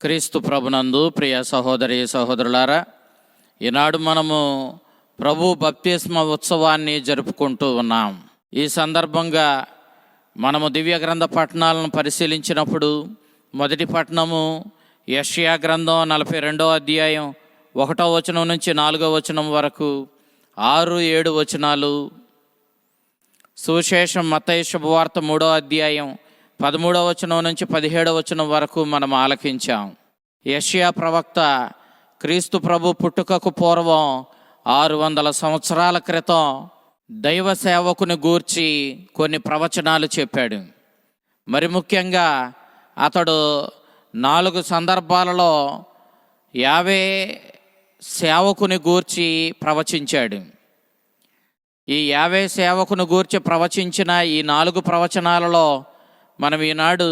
క్రీస్తు ప్రభునందు ప్రియ సహోదరి సహోదరులారా, ఈనాడు మనము ప్రభు బప్తిస్మ ఉత్సవాన్ని జరుపుకుంటూ ఉన్నాం. ఈ సందర్భంగా మనము దివ్య గ్రంథ పట్టణాలను పరిశీలించినప్పుడు మొదటి పట్టణము యెషయా గ్రంథం 42వ అధ్యాయం 1వ వచనం నుంచి 4వ వచనం వరకు 6-7 వచనాలు. సువిశేషం మత్తయి శుభవార్త 3వ అధ్యాయం 13వ వచనం నుంచి 17వ వచనం వరకు మనం ఆలకించాం. యెషయా ప్రవక్త క్రీస్తు ప్రభు పుట్టుకకు పూర్వం 600 సంవత్సరాల క్రితం దైవ సేవకుని గూర్చి కొన్ని ప్రవచనాలు చెప్పాడు. మరి ముఖ్యంగా అతడు 4 సందర్భాలలో యావే సేవకుని గూర్చి ప్రవచించాడు. ఈ యావే సేవకుని గూర్చి ప్రవచించిన ఈ 4 ప్రవచనాలలో మనం ఈనాడు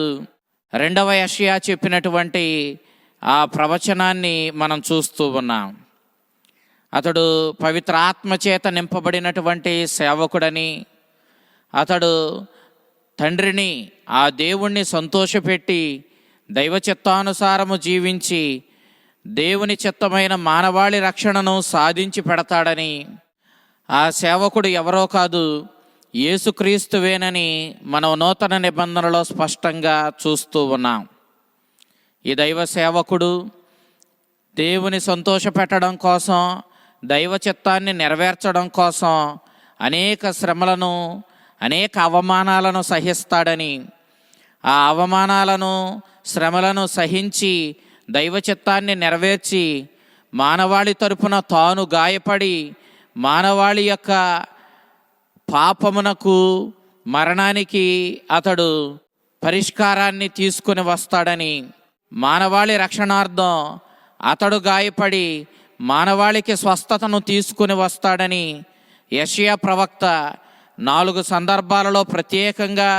2వ యెషయా చెప్పినటువంటి ఆ ప్రవచనాన్ని మనం చూస్తూ ఉన్నాం. అతడు పవిత్ర ఆత్మచేత నింపబడినటువంటి సేవకుడని, అతడు తండ్రిని ఆ దేవుణ్ణి సంతోషపెట్టి దైవ చిత్తానుసారము జీవించి దేవుని చిత్తమైన మానవాళి రక్షణను సాధించి పెడతాడని, ఆ సేవకుడు ఎవరో కాదు యేసుక్రీస్తువేనని మనం నూతన నిబంధనలో స్పష్టంగా చూస్తూ ఉన్నాం. ఈ దైవ సేవకుడు దేవుని సంతోషపెట్టడం కోసం, దైవ చిత్తాన్ని నెరవేర్చడం కోసం అనేక శ్రమలను, అనేక అవమానాలను సహిస్తాడని, ఆ అవమానాలను, శ్రమలను సహించి దైవ చిత్తాన్ని నెరవేర్చి మానవాళి తరపున తాను గాయపడి మానవాళి యొక్క పాపమునకు, మరణానికి అతడు పరిష్కారాన్ని తీసుకుని వస్తాడని, మానవాళి రక్షణార్థం అతడు గాయపడి మానవాళికి స్వస్థతను తీసుకుని వస్తాడని యెషయా ప్రవక్త 4 సందర్భాలలో ప్రత్యేకంగా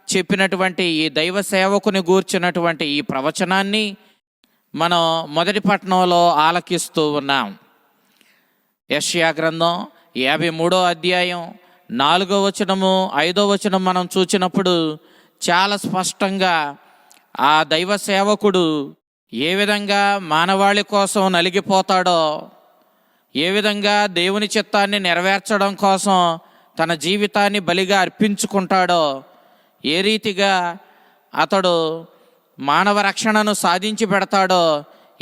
చెప్పినటువంటి ఈ దైవ సేవకుని గూర్చినటువంటి ఈ ప్రవచనాన్ని మనం మొదటి పట్టణంలో ఆలకిస్తూ ఉన్నాం. యెషయా గ్రంథం 53వ అధ్యాయం 4వ వచనము 5వ వచనం మనం చూసినప్పుడు చాలా స్పష్టంగా ఆ దైవ సేవకుడు ఏ విధంగా మానవాళి కోసం నలిగిపోతాడో, ఏ విధంగా దేవుని చిత్తాన్ని నెరవేర్చడం కోసం తన జీవితాన్ని బలిగా అర్పించుకుంటాడో, ఏ రీతిగా అతడు మానవ రక్షణను సాధించి పెడతాడో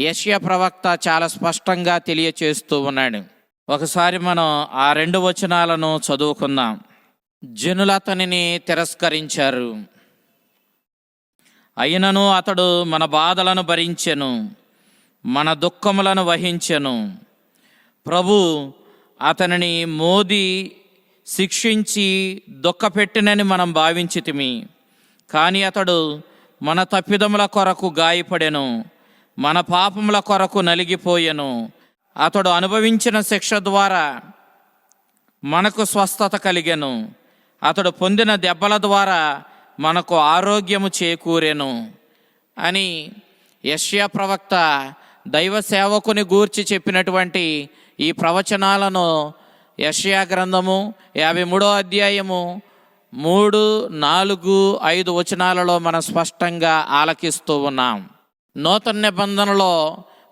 యెషయా ప్రవక్త చాలా స్పష్టంగా తెలియచేస్తూ ఉన్నాడు. ఒకసారి మనం ఆ 2 వచనాలను చదువుకుందాం. జనులు అతనిని తిరస్కరించారు, అయినను అతడు మన బాధలను భరించెను, మన దుఃఖములను వహించెను. ప్రభు అతనిని మోది శిక్షించి దుఃఖపెట్టినని మనం భావించితిమి. కానీ అతడు మన తప్పిదముల కొరకు గాయపడెను, మన పాపముల కొరకు నలిగిపోయెను. అతడు అనుభవించిన శిక్ష ద్వారా మనకు స్వస్థత కలిగెను, అతడు పొందిన దెబ్బల ద్వారా మనకు ఆరోగ్యము చేకూరెను అని యెషయా ప్రవక్త దైవ సేవకుని గూర్చి చెప్పినటువంటి ఈ ప్రవచనాలను యెషయా గ్రంథము 53వ అధ్యాయము 3, 4, 5 వచనాలలో మనం స్పష్టంగా ఆలకిస్తూ ఉన్నాం. నూతన నిబంధనలో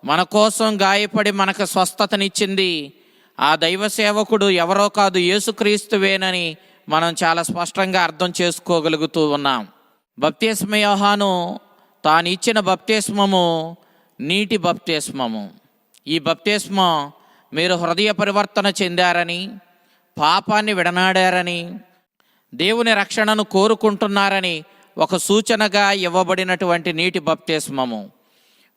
మన కోసం గాయపడి మనకు స్వస్థతనిచ్చింది ఆ దైవ సేవకుడు ఎవరో కాదు యేసుక్రీస్తువేనని మనం చాలా స్పష్టంగా అర్థం చేసుకోగలుగుతూ ఉన్నాం. బప్తిస్మ యోహాను తాను ఇచ్చిన బప్తిస్మము నీటి బప్తిస్మము. ఈ బప్తిస్మం మీరు హృదయ పరివర్తన చెందారని, పాపాన్ని విడనాడారని, దేవుని రక్షణను కోరుకుంటున్నారని ఒక సూచనగా ఇవ్వబడినటువంటి నీటి బప్తిస్మము.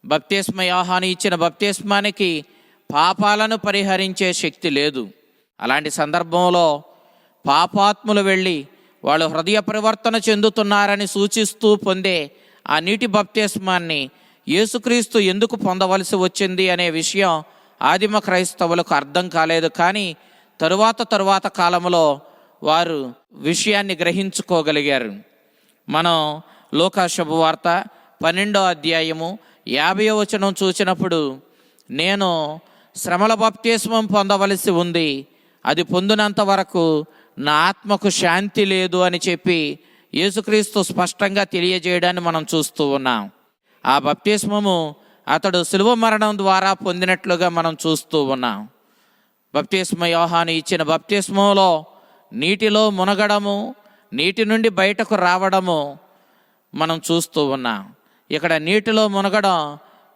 బప్తిస్మ యోహాను ఇచ్చిన బప్తిస్మానికి పాపాలను పరిహరించే శక్తి లేదు. అలాంటి సందర్భంలో పాపాత్ములు వెళ్ళి వాళ్ళు హృదయ పరివర్తన చెందుతున్నారని సూచిస్తూ పొందే ఆ నీటి బప్తిస్మాన్ని యేసుక్రీస్తు ఎందుకు పొందవలసి వచ్చింది అనే విషయం ఆదిమ క్రైస్తవులకు అర్థం కాలేదు. కానీ తరువాత కాలంలో వారు విషయాన్ని గ్రహించుకోగలిగారు. మనం లూకా శుభవార్త 12వ అధ్యాయము 50వ వచనం చూసినప్పుడు, నేను శ్రమల బప్తిస్మం పొందవలసి ఉంది, అది పొందినంత వరకు నా ఆత్మకు శాంతి లేదు అని చెప్పి యేసుక్రీస్తు స్పష్టంగా తెలియజేయడాన్ని మనం చూస్తూ ఉన్నాం. ఆ బప్తిస్మము అతడు శిలువ మరణం ద్వారా పొందినట్లుగా మనం చూస్తూ ఉన్నాం. బప్తిస్మ యోహాను ఇచ్చిన బప్తిస్మంలో నీటిలో మునగడము, నీటి నుండి బయటకు రావడము మనం చూస్తూ ఉన్నాం. ఇక్కడ నీటిలో మునగడం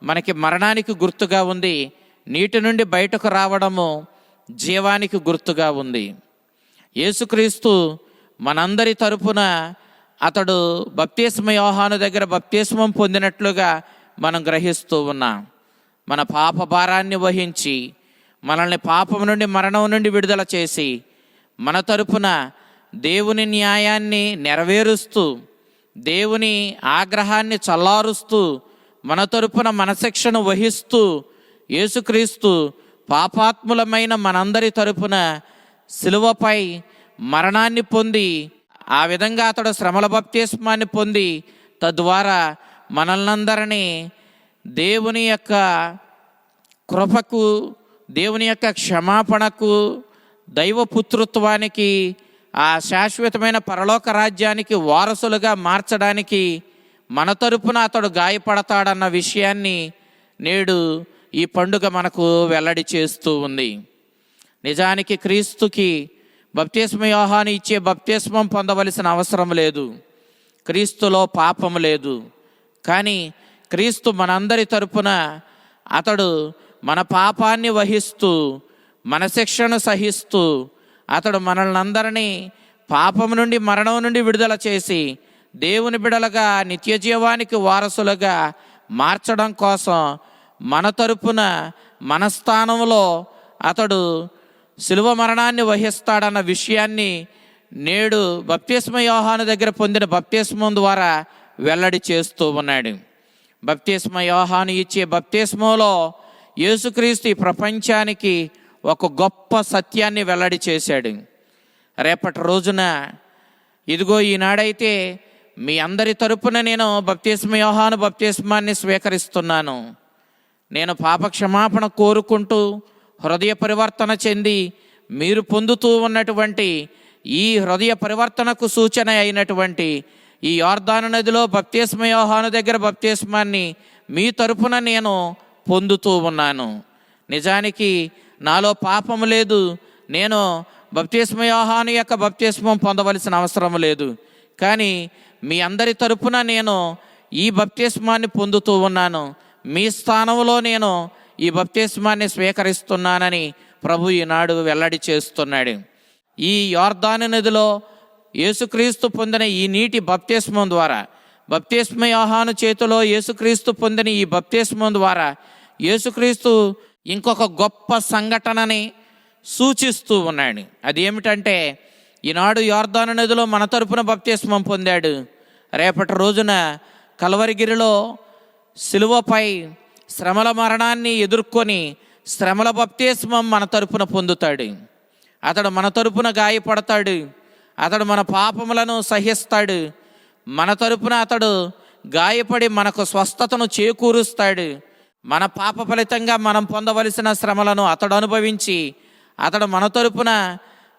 మనకి మరణానికి గుర్తుగా ఉంది, నీటి నుండి బయటకు రావడము జీవానికి గుర్తుగా ఉంది. యేసుక్రీస్తు మనందరి తరపున అతడు బప్తిస్మ యోహాను దగ్గర బప్తిస్మం పొందినట్లుగా మనం గ్రహిస్తూ ఉన్నాం. మన పాప భారాన్ని వహించి మనల్ని పాపం నుండి, మరణం నుండి విడుదల చేసి మన తరపున దేవుని న్యాయాన్ని నెరవేరుస్తూ, దేవుని ఆగ్రహాన్ని చల్లారుస్తూ, మన తరపున మనశిక్షను వహిస్తూ యేసుక్రీస్తు పాపాత్ములమైన మనందరి తరపున శిలువపై మరణాన్ని పొంది, ఆ విధంగా అతడు శ్రమల బప్తిస్మాన్ని పొంది తద్వారా మనల్నందరినీ దేవుని యొక్క కృపకు, దేవుని యొక్క క్షమాపణకు, దైవపుత్రత్వానికి, ఆ శాశ్వతమైన పరలోక రాజ్యానికి వారసులుగా మార్చడానికి మన తరపున అతడు గాయపడతాడన్న విషయాన్ని నేడు ఈ పండుగ మనకు వెల్లడి చేస్తూ ఉంది. నిజానికి క్రీస్తుకి బప్తిస్మ యోహాను ఇచ్చే బప్తిస్మం పొందవలసిన అవసరం లేదు, క్రీస్తులో పాపం లేదు. కానీ క్రీస్తు మనందరి తరపున అతడు మన పాపాన్ని వహిస్తూ, మన శిక్షను సహిస్తూ, అతడు మనల్ని అందరినీ పాపం నుండి, మరణం నుండి విడుదల చేసి దేవుని బిడలుగా, నిత్య జీవానికి వారసులుగా మార్చడం కోసం మన తరపున, మన స్థానంలో అతడు శిలువ మరణాన్ని వహిస్తాడన్న విషయాన్ని నేడు బప్తిస్మ యోహాను దగ్గర పొందిన బప్తిస్మం ద్వారా వెల్లడి చేస్తూ ఉన్నాడు. బప్తిస్మ యోహాను ఇచ్చే బప్తిస్మంలో యేసుక్రీస్తు ఈ ప్రపంచానికి ఒక గొప్ప సత్యాన్ని వెల్లడి చేశాడు. రేపటి రోజున ఇదిగో ఈనాడైతే మీ అందరి తరపున నేను బప్తిస్మ యోహాను బప్తిస్మాన్ని స్వీకరిస్తున్నాను. నేను పాప క్షమాపణ కోరుకుంటూ హృదయ పరివర్తన చెంది మీరు పొందుతూ ఉన్నటువంటి ఈ హృదయ పరివర్తనకు సూచన అయినటువంటి ఈ యోర్దాను నదిలో బప్తిస్మ యోహాను దగ్గర బప్తిస్మాన్ని మీ తరపున నేను పొందుతూ ఉన్నాను. నిజానికి నాలో పాపము లేదు, నేను బప్తిస్మ యోహాను యొక్క బప్తిస్మం పొందవలసిన అవసరం లేదు. కానీ మీ అందరి తరపున నేను ఈ బప్తిస్మాన్ని పొందుతూ ఉన్నాను, మీ స్థానంలో నేను ఈ బప్తిస్మాన్ని స్వీకరిస్తున్నానని ప్రభు ఈనాడు వెల్లడి చేస్తున్నాడు. ఈ యోర్దాను నదిలో యేసుక్రీస్తు పొందిన ఈ నీటి బప్తిస్మం ద్వారా, బప్తిస్మ యోహాను చేతిలో యేసుక్రీస్తు పొందిన ఈ బప్తిస్మం ద్వారా యేసుక్రీస్తు ఇంకొక గొప్ప సంఘటనని సూచిస్తూ ఉన్నాడు. అది ఏమిటంటే, ఈనాడు యోర్దాను నదిలో మన తరపున బప్తిస్మం పొందాడు. రేపటి రోజున కల్వరిగిరిలో శిలువపై శ్రమల మరణాన్ని ఎదుర్కొని శ్రమల బప్తిస్మం మన తరపున పొందుతాడు. అతడు మన తరపున గాయపడతాడు, అతడు మన పాపములను సహిస్తాడు, మన తరపున అతడు గాయపడి మనకు స్వస్థతను చేకూరుస్తాడు. మన పాప ఫలితంగా మనం పొందవలసిన శ్రమలను అతడు అనుభవించి, అతడు మన తరపున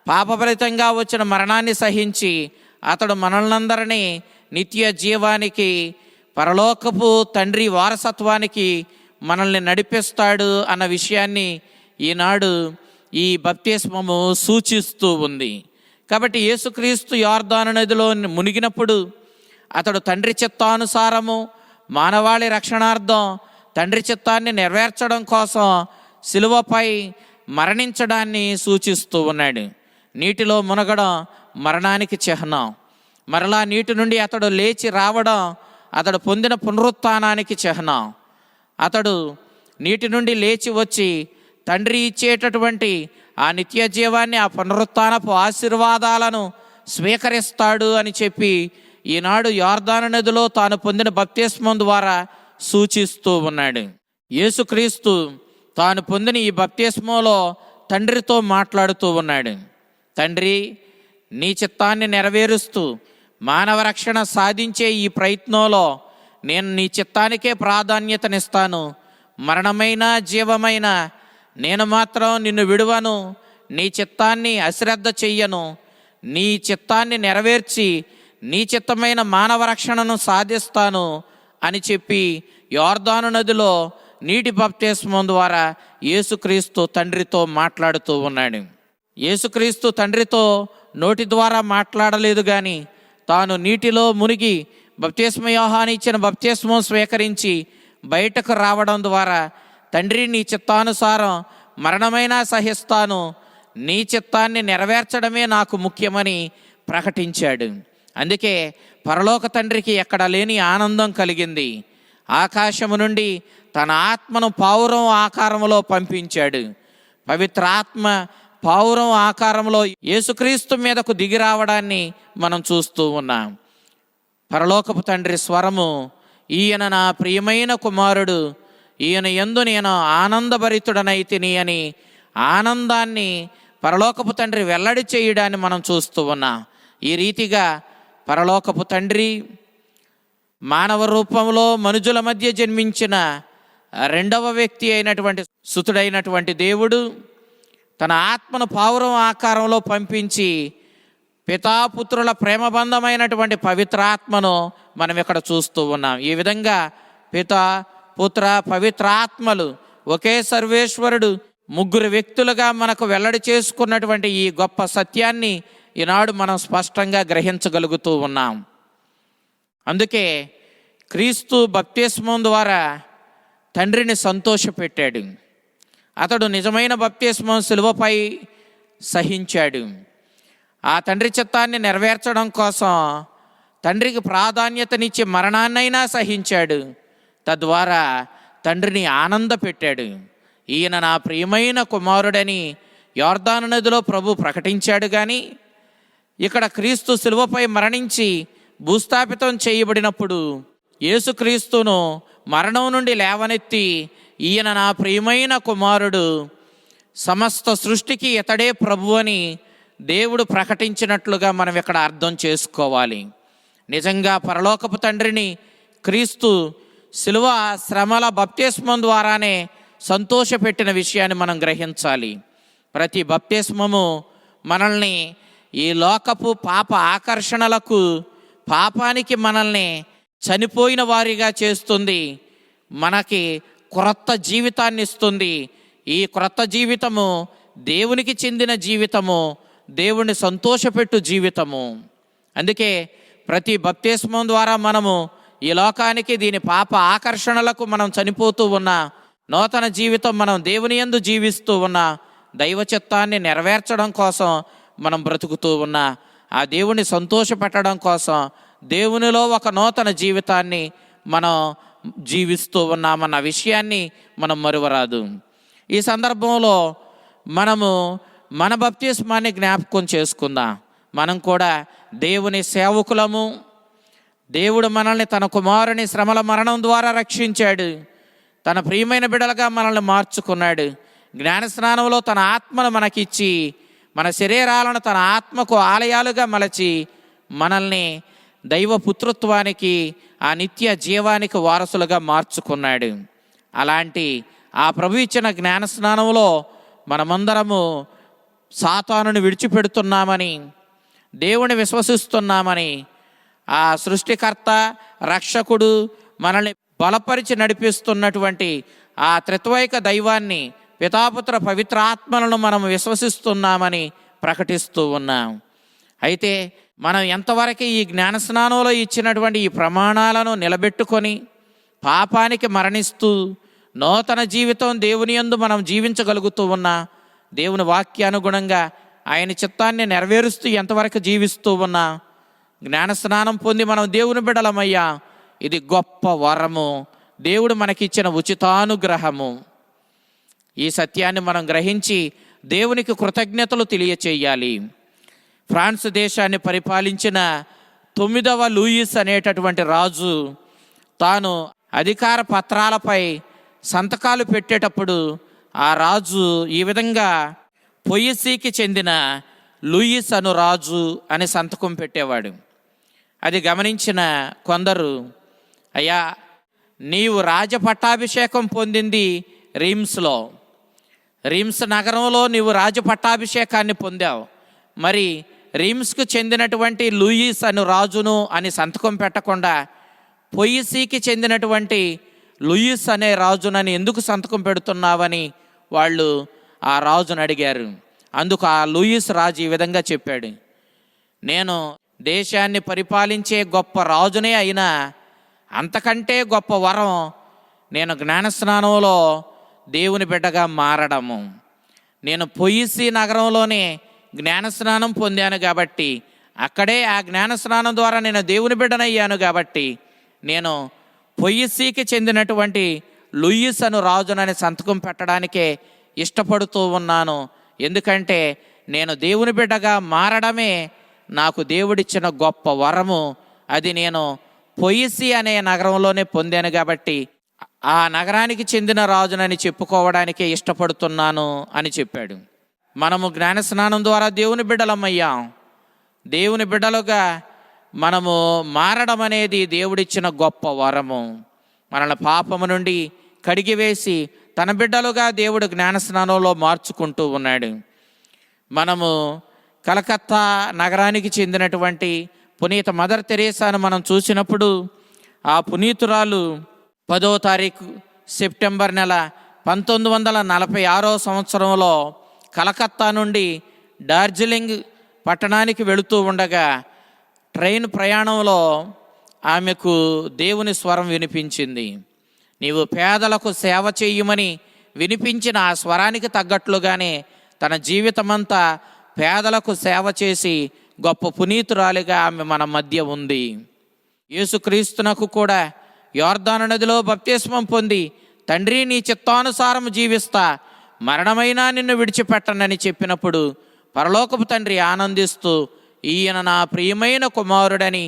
పాప ఫలితంగా వచ్చిన మరణాన్ని సహించి, అతడు మనల్నందరినీ నిత్య జీవానికి, పరలోకపు తండ్రి వారసత్వానికి మనల్ని నడిపిస్తాడు అన్న విషయాన్ని ఈనాడు ఈ బప్తిస్మము సూచిస్తూ ఉంది. కాబట్టి యేసుక్రీస్తు యోర్దాను నదిలో మునిగినప్పుడు అతడు తండ్రి చిత్తానుసారము మానవాళి రక్షణార్థం తండ్రి చిత్తాన్ని నెరవేర్చడం కోసం శిలువపై మరణించడాన్ని సూచిస్తూ ఉన్నాడు. నీటిలో మునగడం మరణానికి చిహ్నం, మరలా నీటి నుండి అతడు లేచి రావడం అతడు పొందిన పునరుత్థానానికి చిహ్నం. అతడు నీటి నుండి లేచి వచ్చి తండ్రి ఇచ్చేటటువంటి ఆ నిత్య జీవాన్ని, ఆ పునరుత్థానపు ఆశీర్వాదాలను స్వీకరిస్తాడు అని చెప్పి ఈనాడు యోర్దాను నదిలో తాను పొందిన బప్తిస్మం ద్వారా సూచిస్తూ ఉన్నాడు. యేసుక్రీస్తు తాను పొందిన ఈ బప్తిస్మంలో తండ్రితో మాట్లాడుతూ ఉన్నాడు. తండ్రి, నీ చిత్తాన్ని నెరవేరుస్తూ మానవ రక్షణ సాధించే ఈ ప్రయత్నంలో నేను నీ చిత్తానికే ప్రాధాన్యతనిస్తాను. మరణమైన జీవమైన నేను మాత్రం నిన్ను విడువను, నీ చిత్తాన్ని అశ్రద్ధ చెయ్యను. నీ చిత్తాన్ని నెరవేర్చి నీ చిత్తమైన మానవ రక్షణను సాధిస్తాను అని చెప్పి యోర్దాను నదిలో నీటి బప్తిస్మం ద్వారా యేసుక్రీస్తు తండ్రితో మాట్లాడుతూ ఉన్నాడు. యేసుక్రీస్తు తండ్రితో నోటి ద్వారా మాట్లాడలేదు, కానీ తాను నీటిలో మునిగి బప్తిస్మ యోహాను ఇచ్చిన బప్తిస్మం స్వీకరించి బయటకు రావడం ద్వారా, తండ్రి నీ చిత్తానుసారం మరణమైనా సహిస్తాను, నీ చిత్తాన్ని నెరవేర్చడమే నాకు ముఖ్యమని ప్రకటించాడు. అందుకే పరలోక తండ్రికి ఎక్కడ లేని ఆనందం కలిగింది. ఆకాశము నుండి తన ఆత్మను పావురం ఆకారంలో పంపించాడు. పవిత్రాత్మ పావురం ఆకారంలో యేసుక్రీస్తు మీదకు దిగి రావడాన్ని మనం చూస్తూ ఉన్నాం. పరలోకపు తండ్రి స్వరము, ఈయన నా ప్రియమైన కుమారుడు, ఈయన యందు నేను ఆనందభరితుడనైతిని అని ఆనందాన్ని పరలోకపు తండ్రి వెల్లడి చేయడాన్ని మనం చూస్తూ ఉన్నాం. ఈ రీతిగా పరలోకపు తండ్రి మానవ రూపంలో మనుజుల మధ్య జన్మించిన రెండవ వ్యక్తి అయినటువంటి సుతుడైనటువంటి దేవుడు తన ఆత్మను పావురం ఆకారంలో పంపించి పితాపుత్రుల ప్రేమబంధమైనటువంటి పవిత్రాత్మను మనం ఇక్కడ చూస్తూ ఉన్నాం. ఈ విధంగా పిత, పుత్ర, పవిత్రాత్మలు ఒకే సర్వేశ్వరుడు ముగ్గురు వ్యక్తులుగా మనకు వెల్లడి చేసుకున్నటువంటి ఈ గొప్ప సత్యాన్ని ఈనాడు మనం స్పష్టంగా గ్రహించగలుగుతూ ఉన్నాం. అందుకే క్రీస్తు బప్తిస్మం ద్వారా తండ్రిని సంతోషపెట్టాడు. అతడు నిజమైన బప్తిస్మం శిలువపై సహించాడు. ఆ తండ్రి చిత్తాన్ని నెరవేర్చడం కోసం తండ్రికి ప్రాధాన్యతనిచ్చి మరణాన్నైనా సహించాడు. తద్వారా తండ్రిని ఆనందపెట్టాడు. ఈయన నా ప్రియమైన కుమారుడని యోర్దాను నదిలో ప్రభు ప్రకటించాడు. కానీ ఇక్కడ క్రీస్తు శిలువపై మరణించి భూస్థాపితం చేయబడినప్పుడు యేసుక్రీస్తును మరణం నుండి లేవనెత్తి, ఈయన నా ప్రియమైన కుమారుడు, సమస్త సృష్టికి ఇతడే ప్రభు అని దేవుడు ప్రకటించినట్లుగా మనం ఇక్కడ అర్థం చేసుకోవాలి. నిజంగా పరలోకపు తండ్రిని క్రీస్తు శిలువ శ్రమల బప్తిస్మం ద్వారానే సంతోషపెట్టిన విషయాన్ని మనం గ్రహించాలి. ప్రతి బప్తిస్మము మనల్ని ఈ లోకపు పాప ఆకర్షణలకు, పాపానికి మనల్ని చనిపోయిన వారిగా చేస్తుంది. మనకి క్రొత్త జీవితాన్ని ఇస్తుంది. ఈ క్రొత్త జీవితము దేవునికి చెందిన జీవితము, దేవుణ్ణి సంతోషపెట్టు జీవితము. అందుకే ప్రతి బప్తిస్మం ద్వారా మనము ఈ లోకానికి, దీని పాప ఆకర్షణలకు మనం చనిపోతూ ఉన్న నూతన జీవితం, మనం దేవుని యందు జీవిస్తూ ఉన్న దైవ చిత్తాన్ని నెరవేర్చడం కోసం మనం బ్రతుకుతూ ఉన్నా, ఆ దేవుని సంతోషపెట్టడం కోసం దేవునిలో ఒక నూతన జీవితాన్ని మనం జీవిస్తూ ఉన్నామన్న విషయాన్ని మనం మరువరాదు. ఈ సందర్భంలో మనము మన బప్తిస్మాన్ని జ్ఞాపకం చేసుకుందాం. మనం కూడా దేవుని సేవకులము. దేవుడు మనల్ని తన కుమారుని శ్రమల మరణం ద్వారా రక్షించాడు. తన ప్రియమైన బిడ్డలుగా మనల్ని మార్చుకున్నాడు. జ్ఞానస్నానంలో తన ఆత్మను మనకిచ్చి, మన శరీరాలను తన ఆత్మకు ఆలయాలుగా మలచి మనల్ని దైవ పుత్రత్వానికి, ఆ నిత్య జీవానికి వారసులుగా మార్చుకున్నాడు. అలాంటి ఆ ప్రభు ఇచ్చిన జ్ఞానస్నానంలో మనమందరము సాతానుని విడిచిపెడుతున్నామని, దేవుని విశ్వసిస్తున్నామని, ఆ సృష్టికర్త రక్షకుడు మనల్ని బలపరిచి నడిపిస్తున్నటువంటి ఆ త్రిత్వైక దైవాన్ని, పితాపుత్ర పవిత్రాత్మలను మనం విశ్వసిస్తున్నామని ప్రకటిస్తూ ఉన్నాం. అయితే మనం ఎంతవరకు ఈ జ్ఞానస్నానంలో ఇచ్చినటువంటి ఈ ప్రమాణాలను నిలబెట్టుకొని పాపానికి మరణిస్తూ నూతన జీవితం దేవుని యందు మనం జీవించగలుగుతూ ఉన్నా, దేవుని వాక్యానుగుణంగా ఆయన చిత్తాన్ని నెరవేరుస్తూ ఎంతవరకు జీవిస్తూ ఉన్నా, జ్ఞానస్నానం పొంది మనం దేవుని బిడ్డలమయ్యా, ఇది గొప్ప వరము, దేవుడు మనకిచ్చిన ఉచితానుగ్రహము. ఈ సత్యాన్ని మనం గ్రహించి దేవునికి కృతజ్ఞతలు తెలియచేయాలి. ఫ్రాన్స్ దేశాన్ని పరిపాలించిన 9వ లూయిస్ అనేటటువంటి రాజు తాను అధికార పత్రాలపై సంతకాలు పెట్టేటప్పుడు ఆ రాజు ఈ విధంగా పొయ్యిసీకి చెందిన లూయిస్ అను రాజు అని సంతకం పెట్టేవాడు. అది గమనించిన కొందరు, అయ్యా నీవు రాజపట్టాభిషేకం పొందింది రీమ్స్లో, రీమ్స్ నగరంలో నీవు రాజపట్టాభిషేకాన్ని పొందావు, మరి రీమ్స్కు చెందినటువంటి లూయిస్ అను రాజును అని సంతకం పెట్టకుండా పొయ్యిసీకి చెందినటువంటి లూయిస్ అనే రాజునని ఎందుకు సంతకం పెడుతున్నావని వాళ్ళు ఆ రాజును అడిగారు. అందుకు ఆ లూయిస్ రాజు ఈ విధంగా చెప్పాడు, నేను దేశాన్ని పరిపాలించే గొప్ప రాజునే అయినా అంతకంటే గొప్ప వరం నేను జ్ఞానస్నానంలో దేవుని బిడ్డగా మారడము. నేను పొయిసి నగరంలోనే జ్ఞానస్నానం పొందాను కాబట్టి, అక్కడే ఆ జ్ఞానస్నానం ద్వారా నేను దేవుని బిడ్డనయ్యాను కాబట్టి, నేను పొయిసికి చెందినటువంటి లూయిస్ అను రాజునని సంతకం పెట్టడానికే ఇష్టపడుతూ ఉన్నాను. ఎందుకంటే నేను దేవుని బిడ్డగా మారడమే నాకు దేవుడిచ్చిన గొప్ప వరము. అది నేను పొయిసి అనే నగరంలోనే పొందాను కాబట్టి ఆ నగరానికి చెందిన రాజునని చెప్పుకోవడానికే ఇష్టపడుతున్నాను అని చెప్పాడు. మనము జ్ఞానస్నానం ద్వారా దేవుని బిడ్డలమయ్యాం. దేవుని బిడ్డలుగా మనము మారడం అనేది దేవుడిచ్చిన గొప్ప వరము. మనల్ని పాపము నుండి కడిగివేసి తన బిడ్డలుగా దేవుడు జ్ఞానస్నానంలో మార్చుకుంటూ ఉన్నాడు. మనము కలకత్తా నగరానికి చెందినటువంటి పునీత మదర్ తెరేసాను మనం చూసినప్పుడు, ఆ పునీతురాలు 10వ తారీఖు సెప్టెంబర్ నెల 1946 సంవత్సరంలో కలకత్తా నుండి డార్జిలింగ్ పట్టణానికి వెళుతూ ఉండగా ట్రైన్ ప్రయాణంలో ఆమెకు దేవుని స్వరం వినిపించింది. నీవు పేదలకు సేవ చేయమని వినిపించిన ఆ స్వరానికి తగ్గట్లుగానే తన జీవితమంతా పేదలకు సేవ చేసి గొప్ప పునీతురాలిగా ఆమె మన మధ్య ఉంది. యేసుక్రీస్తునకు కూడా యోర్దాను నదిలో బప్తిస్మం పొంది, తండ్రి నీ చిత్తానుసారం జీవిస్తా, మరణమైనా నిన్ను విడిచిపెట్టనని చెప్పినప్పుడు పరలోకపు తండ్రి ఆనందిస్తూ, ఈయన నా ప్రియమైన కుమారుడని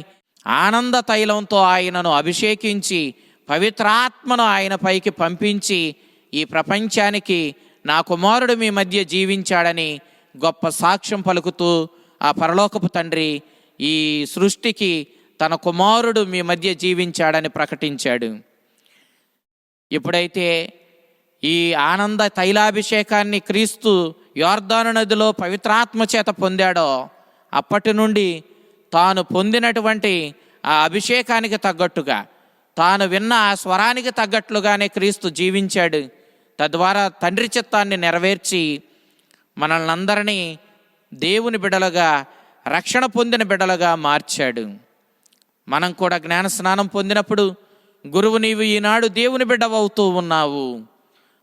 ఆనంద తైలంతో ఆయనను అభిషేకించి పవిత్రాత్మను ఆయన పైకి పంపించి, ఈ ప్రపంచానికి నా కుమారుడు మీ మధ్య జీవించాడని గొప్ప సాక్ష్యం పలుకుతూ ఆ పరలోకపు తండ్రి ఈ సృష్టికి తన కుమారుడు మీ మధ్య జీవించాడని ప్రకటించాడు. ఎప్పుడైతే ఈ ఆనంద తైలాభిషేకాన్ని క్రీస్తు యోర్దాను నదిలో పవిత్రాత్మ చేత పొందాడో, అప్పటి నుండి తాను పొందినటువంటి ఆ అభిషేకానికి తగ్గట్టుగా, తాను విన్న ఆ స్వరానికి తగ్గట్లుగానే క్రీస్తు జీవించాడు. తద్వారా తండ్రి చిత్తాన్ని నెరవేర్చి మనల్ని అందరినీ దేవుని బిడ్డలుగా, రక్షణ పొందిన బిడ్డలుగా మార్చాడు. మనం కూడా జ్ఞానస్నానం పొందినప్పుడు, గురువు నీవు ఈనాడు దేవుని బిడ్డవవుతూ ఉన్నావు,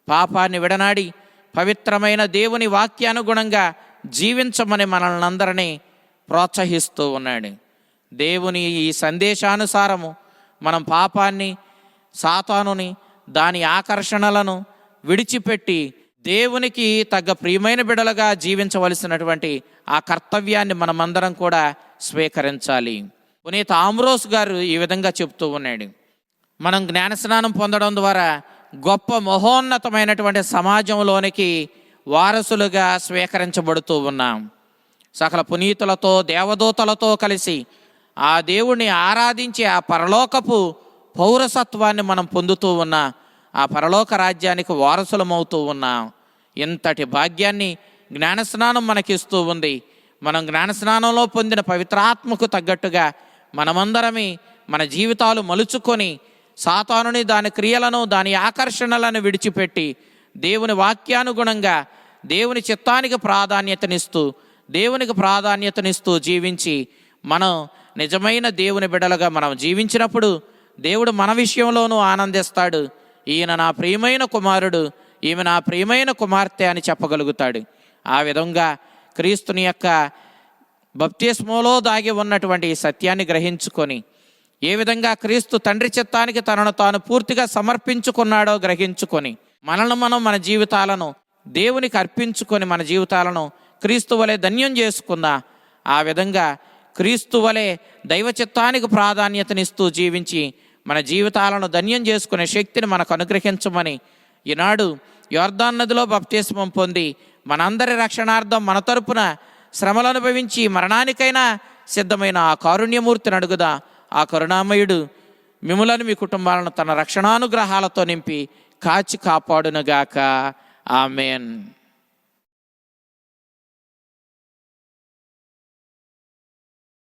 పాపాన్ని విడనాడి పవిత్రమైన దేవుని వాక్యానుగుణంగా జీవించమని మనల్ని అందరినీ ప్రోత్సహిస్తూ ఉన్నాడు. దేవుని ఈ సందేశానుసారము మనం పాపాన్ని, సాతానుని, దాని ఆకర్షణలను విడిచిపెట్టి దేవునికి తగ్గ ప్రియమైన బిడ్డలుగా జీవించవలసినటువంటి ఆ కర్తవ్యాన్ని మనమందరం కూడా స్వీకరించాలి. పునీత ఆంబ్రోస్ గారు ఈ విధంగా చెప్తూ ఉన్నాడు, మనం జ్ఞానస్నానం పొందడం ద్వారా గొప్ప మహోన్నతమైనటువంటి సమాజంలోనికి వారసులుగా స్వీకరించబడుతూ ఉన్నాం. సకల పునీతులతో, దేవదూతలతో కలిసి ఆ దేవుణ్ణి ఆరాధించి ఆ పరలోకపు పౌరసత్వాన్ని మనం పొందుతూ ఉన్నా, ఆ పరలోక రాజ్యానికి వారసులమవుతూ ఉన్నాం. ఇంతటి భాగ్యాన్ని జ్ఞానస్నానం మనకిస్తూ ఉంది. మనం జ్ఞానస్నానంలో పొందిన పవిత్రాత్మకు తగ్గట్టుగా మనమందరమే మన జీవితాలు మలుచుకొని సాతానుని, దాని క్రియలను, దాని ఆకర్షణలను విడిచిపెట్టి దేవుని వాక్యానుగుణంగా దేవుని చిత్తానికి ప్రాధాన్యతనిస్తూ జీవించి మనం నిజమైన దేవుని బిడ్డలుగా మనం జీవించినప్పుడు దేవుడు మన విషయంలోనూ ఆనందిస్తాడు. ఈయన నా ప్రియమైన కుమారుడు, ఈమె నా ప్రియమైన కుమార్తె అని చెప్పగలుగుతాడు. ఆ విధంగా క్రీస్తుని యొక్క బప్తిస్మోలో దాగి ఉన్నటువంటి ఈ సత్యాన్ని గ్రహించుకొని, ఏ విధంగా క్రీస్తు తండ్రి చిత్తానికి తనను తాను పూర్తిగా సమర్పించుకున్నాడో గ్రహించుకొని, మనల్ని మనం మన జీవితాలను దేవునికి అర్పించుకొని మన జీవితాలను క్రీస్తు వలె ధన్యం చేసుకుందా. ఆ విధంగా క్రీస్తు వలె దైవ చిత్తానికి ప్రాధాన్యతనిస్తూ జీవించి మన జీవితాలను ధన్యం చేసుకునే శక్తిని మనకు అనుగ్రహించమని ఈనాడు యోర్దాను నదిలో బప్తిస్మం పొంది మనందరి రక్షణార్థం మన తరపున శ్రమలు అనుభవించి మరణానికైనా సిద్ధమైన ఆ కారుణ్యమూర్తిని అడుగుదా. ఆ కరుణామయుడు మిమ్ములను, మీ కుటుంబాలను తన రక్షణానుగ్రహాలతో నింపి కాచి కాపాడునుగాక. ఆమెన్.